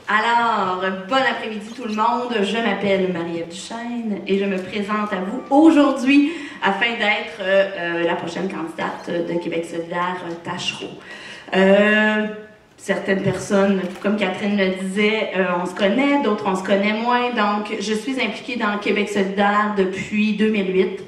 Alors, bon après-midi tout le monde, je m'appelle Marie-Ève Duchesne et je me présente à vous aujourd'hui afin d'être la prochaine candidate de Québec solidaire Tachereau. Certaines personnes, comme Catherine le disait, on se connaît, d'autres on se connaît moins, donc je suis impliquée dans Québec solidaire depuis 2008.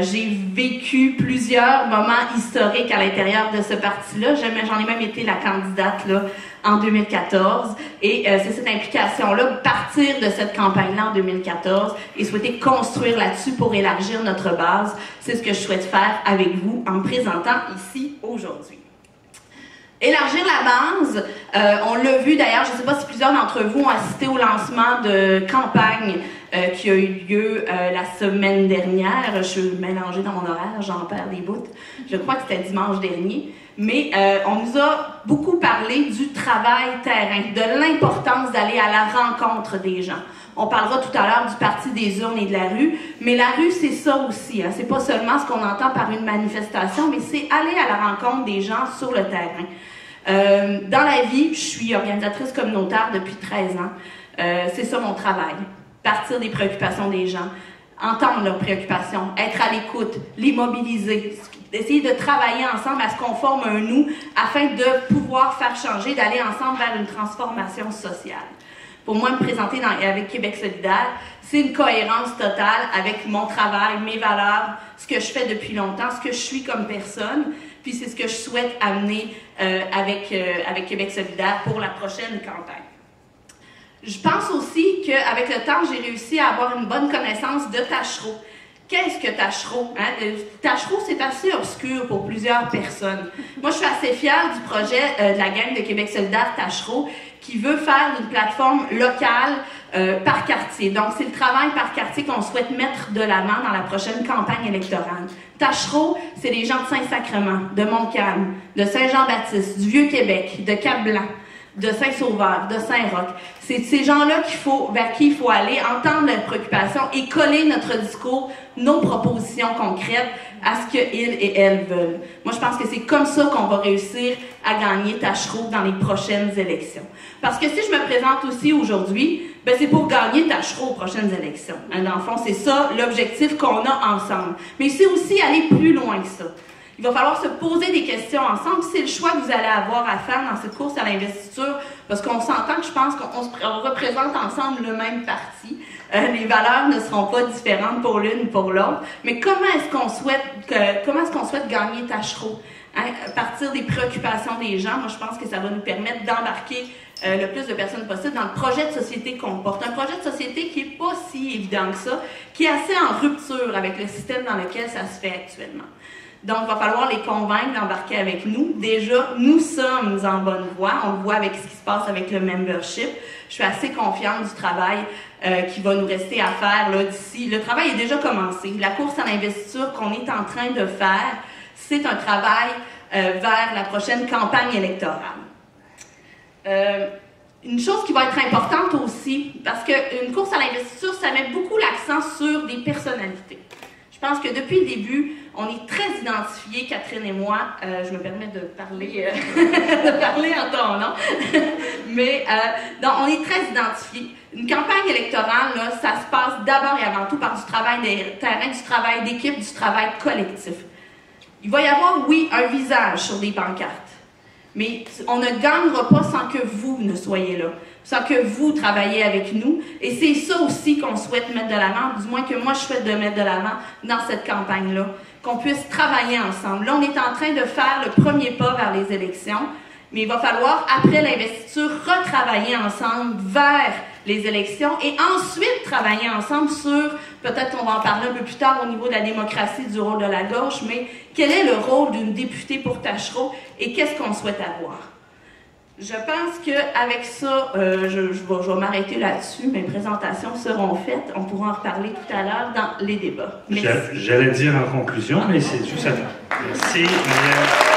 J'ai vécu plusieurs moments historiques à l'intérieur de ce parti-là. J'en ai même été la candidate là, en 2014. Et c'est cette implication-là, partir de cette campagne-là en 2014 et souhaiter construire là-dessus pour élargir notre base. C'est ce que je souhaite faire avec vous en me présentant ici aujourd'hui. Élargir la base, on l'a vu d'ailleurs, je ne sais pas si plusieurs d'entre vous ont assisté au lancement de campagne qui a eu lieu la semaine dernière. Je suis mélangée dans mon horaire, j'en perds des bouts. Je crois que c'était dimanche dernier. Mais on nous a beaucoup parlé du travail terrain, de l'importance d'aller à la rencontre des gens. On parlera tout à l'heure du parti des urnes et de la rue, mais la rue, c'est ça aussi. Hein. C'est pas seulement ce qu'on entend par une manifestation, mais c'est aller à la rencontre des gens sur le terrain. Dans la vie, je suis organisatrice communautaire depuis 13 ans. C'est ça mon travail. Partir des préoccupations des gens, entendre leurs préoccupations, être à l'écoute, les mobiliser, essayer de travailler ensemble à ce qu'on forme un nous afin de pouvoir faire changer, d'aller ensemble vers une transformation sociale. Pour moi, me présenter avec Québec solidaire, c'est une cohérence totale avec mon travail, mes valeurs, ce que je fais depuis longtemps, ce que je suis comme personne, puis c'est ce que je souhaite amener avec Québec solidaire pour la prochaine campagne. Je pense aussi qu'avec le temps, j'ai réussi à avoir une bonne connaissance de Tachereau. Qu'est-ce que Tachereau? Hein? Tachereau, c'est assez obscur pour plusieurs personnes. Moi, je suis assez fière du projet de la gang de Québec solidaire Tachereau qui veut faire une plateforme locale par quartier. Donc, c'est le travail par quartier qu'on souhaite mettre de l'avant dans la prochaine campagne électorale. Tachereau, c'est les gens de Saint-Sacrement, de Montcalm, de Saint-Jean-Baptiste, du Vieux-Québec, de Cap-Blanc, de Saint-Sauveur, de Saint-Roch. C'est ces gens-là vers qui il faut aller, entendre leurs préoccupations et coller notre discours, nos propositions concrètes à ce qu'ils et elles veulent. Moi, je pense que c'est comme ça qu'on va réussir à gagner Tachereau dans les prochaines élections. Parce que si je me présente aussi aujourd'hui, ben c'est pour gagner Tachereau aux prochaines élections. Hein, dans le fond, c'est ça l'objectif qu'on a ensemble. Mais c'est aussi aller plus loin que ça. Il va falloir se poser des questions ensemble. C'est le choix que vous allez avoir à faire dans cette course à l'investiture, parce qu'on s'entend que je pense qu'on représente ensemble le même parti. Les valeurs ne seront pas différentes pour l'une ou pour l'autre. Mais comment est-ce qu'on souhaite gagner Tachereau? Hein? À partir des préoccupations des gens, moi je pense que ça va nous permettre d'embarquer le plus de personnes possible dans le projet de société qu'on porte. Un projet de société qui n'est pas si évident que ça, qui est assez en rupture avec le système dans lequel ça se fait actuellement. Donc, il va falloir les convaincre d'embarquer avec nous. Déjà, nous sommes en bonne voie. On le voit avec ce qui se passe avec le membership. Je suis assez confiante du travail qui va nous rester à faire là d'ici. Le travail est déjà commencé. La course à l'investiture qu'on est en train de faire, c'est un travail vers la prochaine campagne électorale. Une chose qui va être importante aussi, parce qu'une course à l'investiture, ça met beaucoup l'accent sur des personnalités. Je pense que depuis le début, on est très identifiés, Catherine et moi, je me permets de parler, en ton nom, mais donc, on est très identifiés. Une campagne électorale, là, ça se passe d'abord et avant tout par du travail de terrain, du travail d'équipe, du travail collectif. Il va y avoir, oui, un visage sur des pancartes, mais on ne gagnera pas sans que vous ne soyez là, sans que vous travaillez avec nous. Et c'est ça aussi qu'on souhaite mettre de l'avant, du moins que moi je souhaite de mettre de l'avant dans cette campagne-là, qu'on puisse travailler ensemble. Là, on est en train de faire le premier pas vers les élections, mais il va falloir, après l'investiture, retravailler ensemble vers les élections et ensuite travailler ensemble sur, peut-être qu'on va en parler un peu plus tard au niveau de la démocratie, du rôle de la gauche, mais quel est le rôle d'une députée pour Tachereau et qu'est-ce qu'on souhaite avoir? Je pense qu'avec ça, je vais m'arrêter là-dessus. Mes présentations seront faites. On pourra en reparler tout à l'heure dans les débats. J'allais dire en conclusion, mais c'est juste à toi. Merci, Marie-Ève.